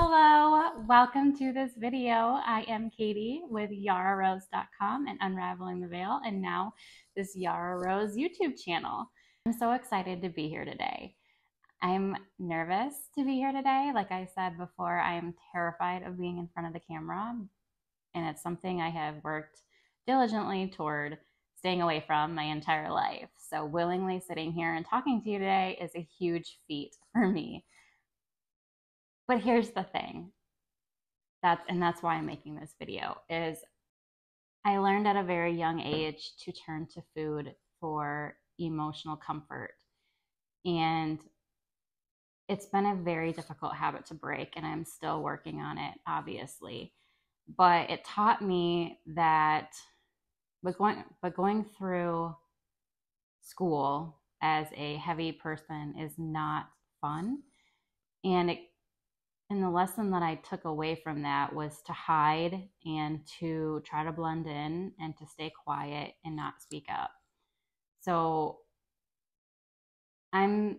Hello, welcome to this video. I am Katie with YaraRose.com and Unraveling the Veil, and now this Yara Rose YouTube channel. I'm so excited to be here today. I'm nervous to be here today. Like I said before, I am terrified of being in front of the camera, and it's something I have worked diligently toward staying away from my entire life. So willingly sitting here and talking to you today is a huge feat for me. But here's the thing. That's why I'm making this video, is I learned at a very young age to turn to food for emotional comfort. And it's been a very difficult habit to break, and I'm still working on it, obviously. But it taught me that going through school as a heavy person is not fun. And the lesson that I took away from that was to hide and to try to blend in and to stay quiet and not speak up. So I'm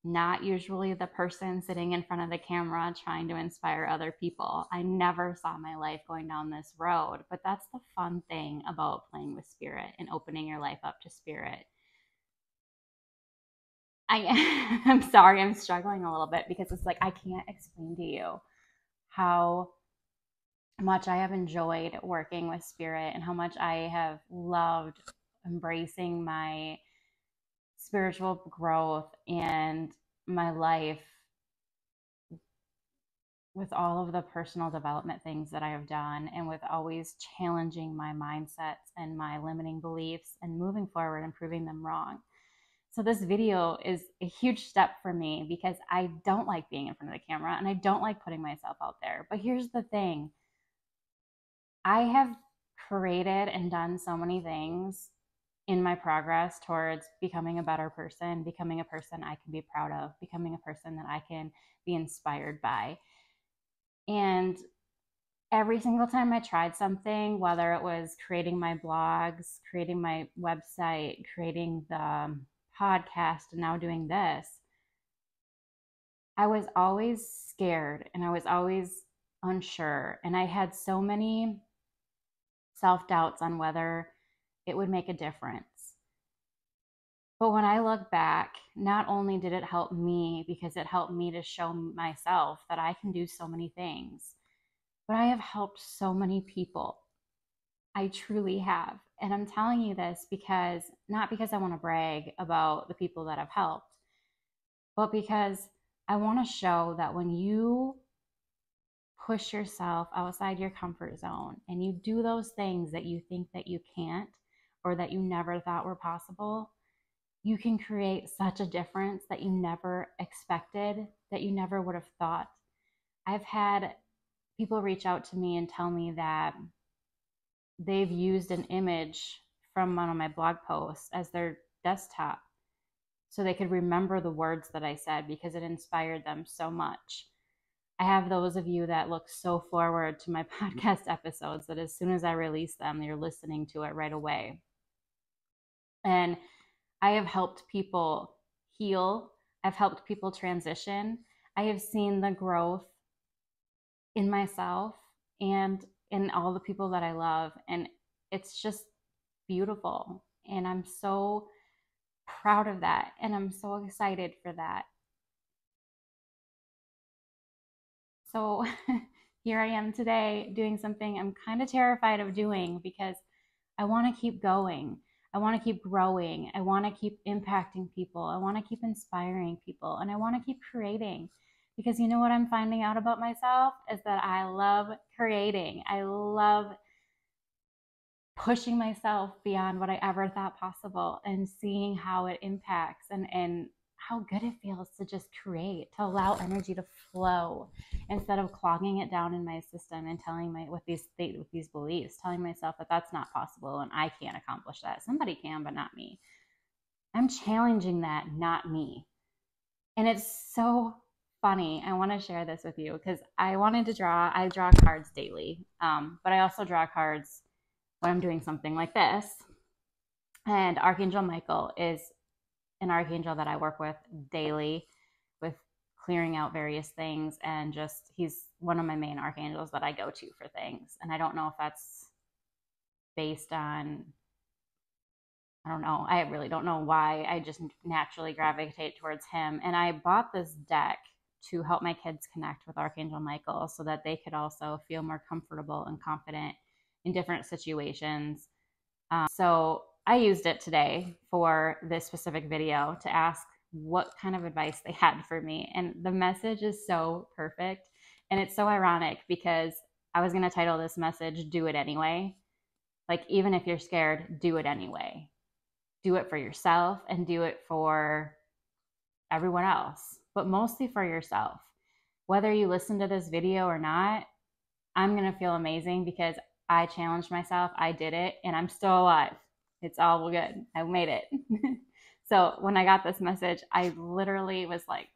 not usually the person sitting in front of the camera trying to inspire other people. I never saw my life going down this road, but that's the fun thing about playing with spirit and opening your life up to spirit. I'm sorry, I'm struggling a little bit because it's like I can't explain to you how much I have enjoyed working with spirit and how much I have loved embracing my spiritual growth and my life with all of the personal development things that I have done, and with always challenging my mindsets and my limiting beliefs and moving forward and proving them wrong. So this video is a huge step for me because I don't like being in front of the camera and I don't like putting myself out there. But here's the thing. I have created and done so many things in my progress towards becoming a better person, becoming a person I can be proud of, becoming a person that I can be inspired by. And every single time I tried something, whether it was creating my blogs, creating my website, creating the podcast, and now doing this, I was always scared and I was always unsure. And I had so many self-doubts on whether it would make a difference. But when I look back, not only did it help me because it helped me to show myself that I can do so many things, but I have helped so many people. I truly have. And I'm telling you this because, not because I want to brag about the people that I've helped, but because I want to show that when you push yourself outside your comfort zone and you do those things that you think that you can't or that you never thought were possible, you can create such a difference that you never expected, that you never would have thought. I've had people reach out to me and tell me that they've used an image from one of my blog posts as their desktop so they could remember the words that I said because it inspired them so much. I have those of you that look so forward to my podcast episodes that as soon as I release them, you're listening to it right away. And I have helped people heal. I've helped people transition. I have seen the growth in myself and in all the people that I love. And it's just beautiful. And I'm so proud of that. And I'm so excited for that. So here I am today doing something I'm kind of terrified of doing because I want to keep going. I want to keep growing. I want to keep impacting people. I want to keep inspiring people. And I want to keep creating. Because you know what I'm finding out about myself is that I love creating. I love pushing myself beyond what I ever thought possible and seeing how it impacts and how good it feels to just create, to allow energy to flow instead of clogging it down in my system and telling with these beliefs, telling myself that that's not possible and I can't accomplish that. Somebody can, but not me. I'm challenging that, not me. And it's so funny. I want to share this with you because I draw cards daily, but I also draw cards when I'm doing something like this. And Archangel Michael is an archangel that I work with daily with clearing out various things, and just he's one of my main archangels that I go to for things. And I don't know if that's based on, I don't know. I really don't know why. I just naturally gravitate towards him. And I bought this deck to help my kids connect with Archangel Michael so that they could also feel more comfortable and confident in different situations. So I used it today for this specific video to ask what kind of advice they had for me. And the message is so perfect. And it's so ironic because I was going to title this message, Do It Anyway. Like, even if you're scared, do it anyway. Do it for yourself and do it for everyone else, but mostly for yourself. Whether you listen to this video or not, I'm going to feel amazing because I challenged myself. I did it and I'm still alive. It's all good. I made it. So when I got this message, I literally was like,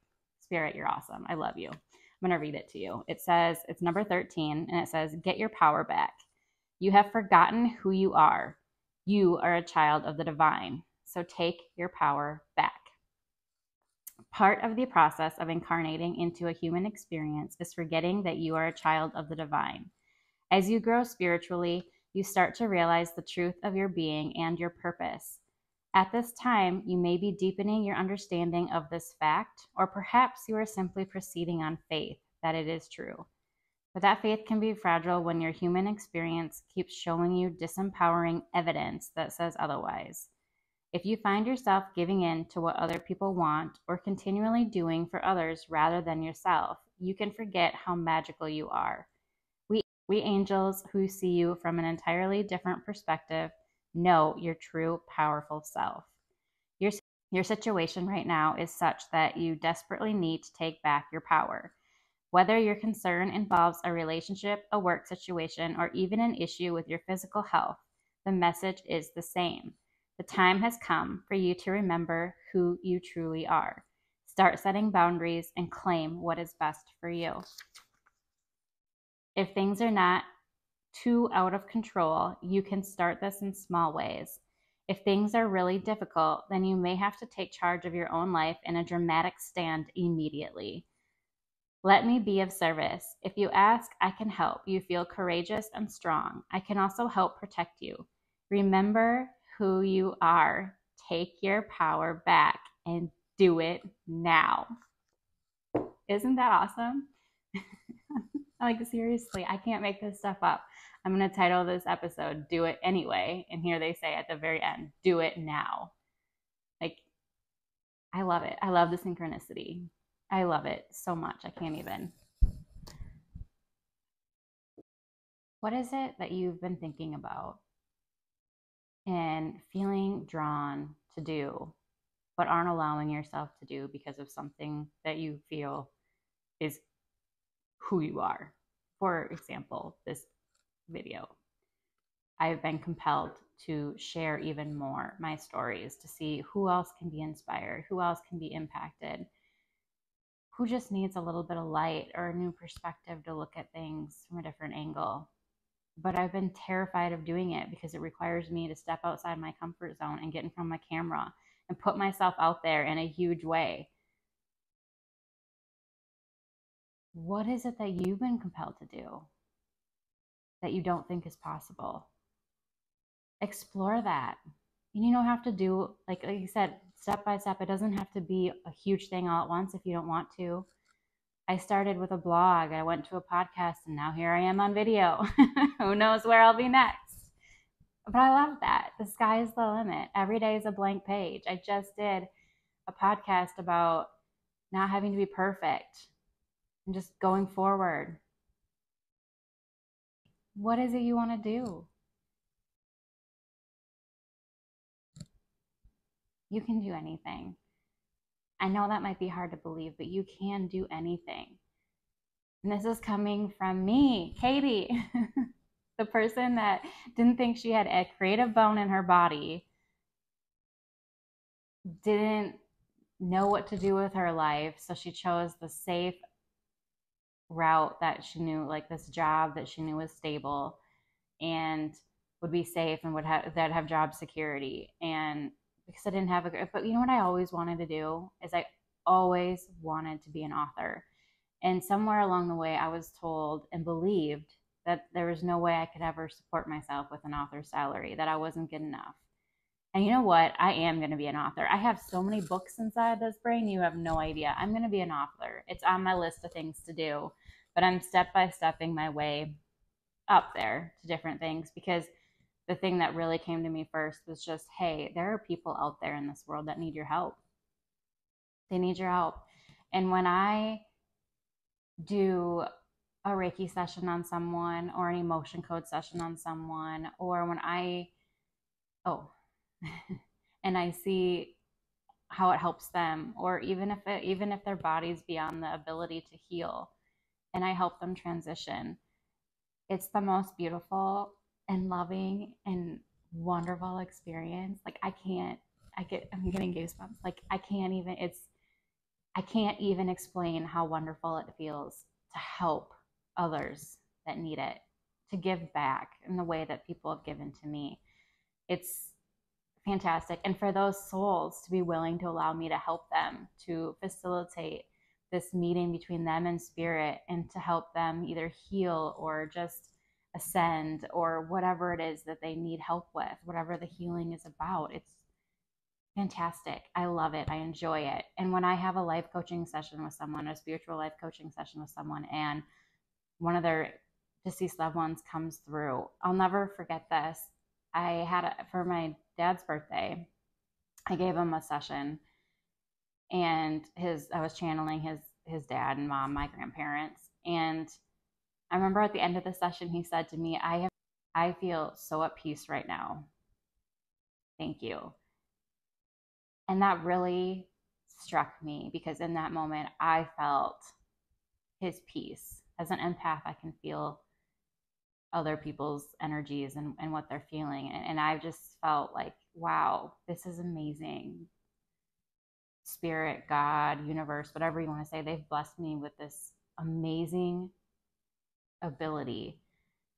Spirit, you're awesome. I love you. I'm going to read it to you. It says, it's number 13, and it says, get your power back. You have forgotten who you are. You are a child of the divine, so take your power back. Part of the process of incarnating into a human experience is forgetting that you are a child of the divine. As you grow spiritually, you start to realize the truth of your being and your purpose. At this time, you may be deepening your understanding of this fact, or perhaps you are simply proceeding on faith that it is true. But that faith can be fragile when your human experience keeps showing you disempowering evidence that says otherwise. If you find yourself giving in to what other people want or continually doing for others rather than yourself, you can forget how magical you are. We angels who see you from an entirely different perspective know your true, powerful self. Your situation right now is such that you desperately need to take back your power. Whether your concern involves a relationship, a work situation, or even an issue with your physical health, the message is the same. The time has come for you to remember who you truly are. Start setting boundaries and claim what is best for you. If things are not too out of control, you can start this in small ways. If things are really difficult, then you may have to take charge of your own life in a dramatic stand immediately. Let me be of service. If you ask, I can help you feel courageous and strong. I can also help protect you. Remember who you are. Take your power back and do it now. Isn't that awesome? Like, seriously, I can't make this stuff up. I'm going to title this episode, Do It Anyway. And here they say at the very end, do it now. Like, I love it. I love the synchronicity. I love it so much. I can't even. What is it that you've been thinking about and feeling drawn to do, but aren't allowing yourself to do because of something that you feel is who you are? For example, this video. I've been compelled to share even more my stories to see who else can be inspired, who else can be impacted, who just needs a little bit of light or a new perspective to look at things from a different angle. But I've been terrified of doing it because it requires me to step outside my comfort zone and get in front of my camera and put myself out there in a huge way. What is it that you've been compelled to do that you don't think is possible? Explore that. You don't have to do, like you said, step by step. It doesn't have to be a huge thing all at once if you don't want to. I started with a blog. I went to a podcast, and now here I am on video. Who knows where I'll be next? But I love that. The sky is the limit. Every day is a blank page. I just did a podcast about not having to be perfect and just going forward. What is it you want to do? You can do anything. I know that might be hard to believe, but you can do anything. And this is coming from me, Katie, the person that didn't think she had a creative bone in her body, didn't know what to do with her life. So she chose the safe route that she knew, like this job that she knew was stable and would be safe and would have job security. And because I didn't have but you know what I always wanted to do is always wanted to be an author. And somewhere along the way, I was told and believed that there was no way I could ever support myself with an author's salary, that I wasn't good enough. And you know what? I am going to be an author. I have so many books inside this brain, you have no idea. I'm going to be an author. It's on my list of things to do, but I'm step by stepping my way up there to different things, because the thing that really came to me first was just, hey, there are people out there in this world that need your help. They need your help. And when I do a Reiki session on someone, or an emotion code session on someone, or when oh, and I see how it helps them, or even if their body's beyond the ability to heal, and I help them transition, it's the most beautiful and loving and wonderful experience. Like I'm getting goosebumps. Like I can't even explain how wonderful it feels to help others that need it, to give back in the way that people have given to me. It's fantastic. And for those souls to be willing to allow me to help them, to facilitate this meeting between them and spirit, and to help them either heal or just ascend, or whatever it is that they need help with, whatever the healing is about. It's fantastic. I love it. I enjoy it. And when I have a life coaching session with someone, a spiritual life coaching session with someone, and one of their deceased loved ones comes through, I'll never forget this. For my dad's birthday, I gave him a session, and I was channeling his dad and mom, my grandparents. And I remember at the end of the session, he said to me, I feel so at peace right now. Thank you. And that really struck me, because in that moment, I felt his peace. As an empath, I can feel other people's energies and what they're feeling. And I just felt like, wow, this is amazing. Spirit, God, universe, whatever you want to say, they've blessed me with this amazing ability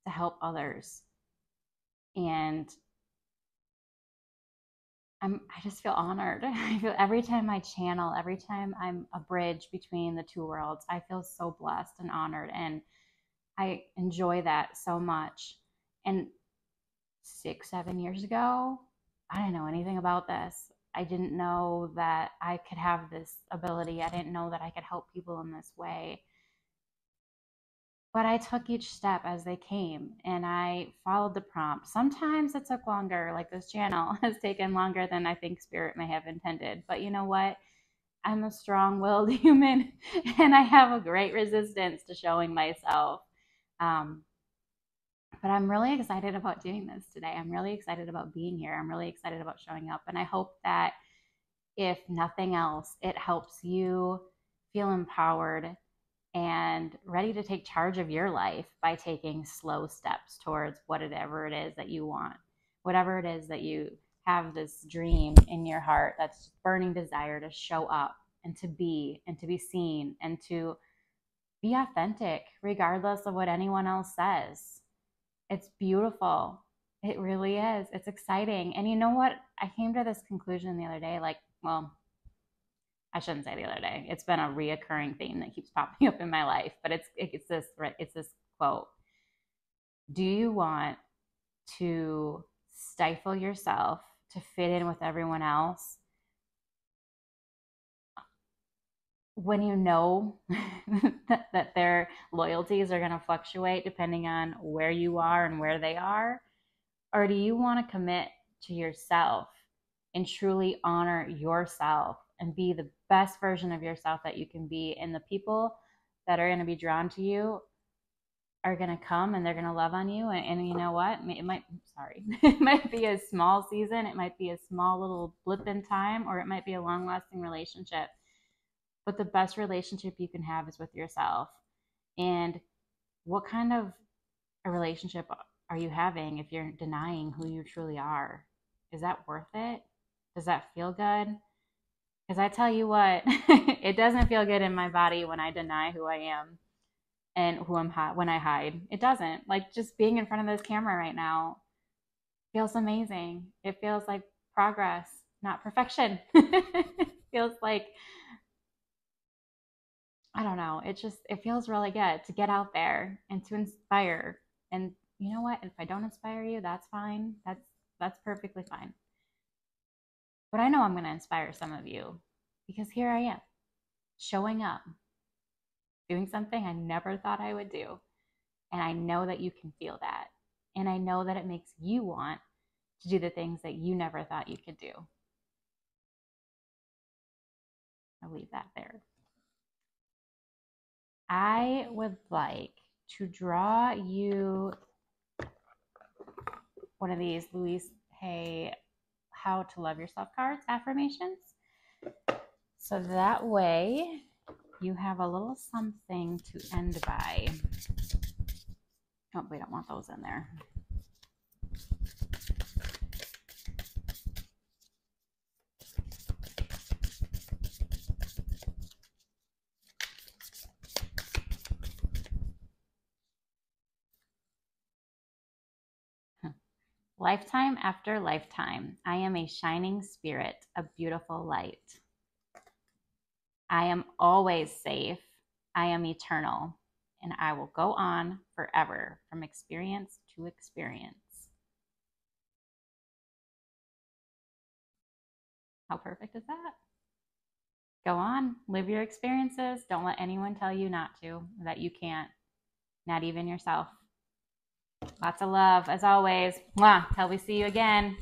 to help others. And I just feel honored. I feel every time I channel, every time I'm a bridge between the two worlds, I feel so blessed and honored. And I enjoy that so much. And 7 years ago, I didn't know anything about this. I didn't know that I could have this ability. I didn't know that I could help people in this way. But I took each step as they came, and I followed the prompt. Sometimes it took longer, like this channel has taken longer than I think Spirit may have intended. But you know what? I'm a strong willed human, and I have a great resistance to showing myself. But I'm really excited about doing this today. I'm really excited about being here. I'm really excited about showing up. And I hope that if nothing else, it helps you feel empowered and ready to take charge of your life by taking slow steps towards whatever it is that you want, whatever it is that you have this dream in your heart, that's burning desire to show up and to be seen and to be authentic, regardless of what anyone else says. It's beautiful. It really is. It's exciting. And you know what? I came to this conclusion the other day, well, I shouldn't say the other day. It's been a reoccurring theme that keeps popping up in my life, but it's this quote. Do you want to stifle yourself to fit in with everyone else when you know that their loyalties are going to fluctuate depending on where you are and where they are? Or do you want to commit to yourself and truly honor yourself and be the best version of yourself that you can be? And the people that are going to be drawn to you are going to come, and they're going to love on you. And you know what? It might be a small season. It might be a small little blip in time, or it might be a long lasting relationship. But the best relationship you can have is with yourself. And what kind of a relationship are you having if you're denying who you truly are? Is that worth it? Does that feel good? Because I tell you what, it doesn't feel good in my body when I deny who I am and when I hide. It doesn't. Like, just being in front of this camera right now feels amazing. It feels like progress, not perfection. It feels like I don't know. It feels really good to get out there and to inspire. And you know what? If I don't inspire you, that's fine. That's perfectly fine. But I know I'm going to inspire some of you because here I am, showing up, doing something I never thought I would do. And I know that you can feel that. And I know that it makes you want to do the things that you never thought you could do. I'll leave that there. I would like to draw you one of these Louise Hay How to Love Yourself cards, affirmations. So that way you have a little something to end by. Oh, we don't want those in there. Lifetime after lifetime, I am a shining spirit, a beautiful light. I am always safe. I am eternal, and I will go on forever from experience to experience. How perfect is that? Go on, live your experiences. Don't let anyone tell you not to, that you can't, not even yourself. Lots of love, as always. Mwah, till we see you again.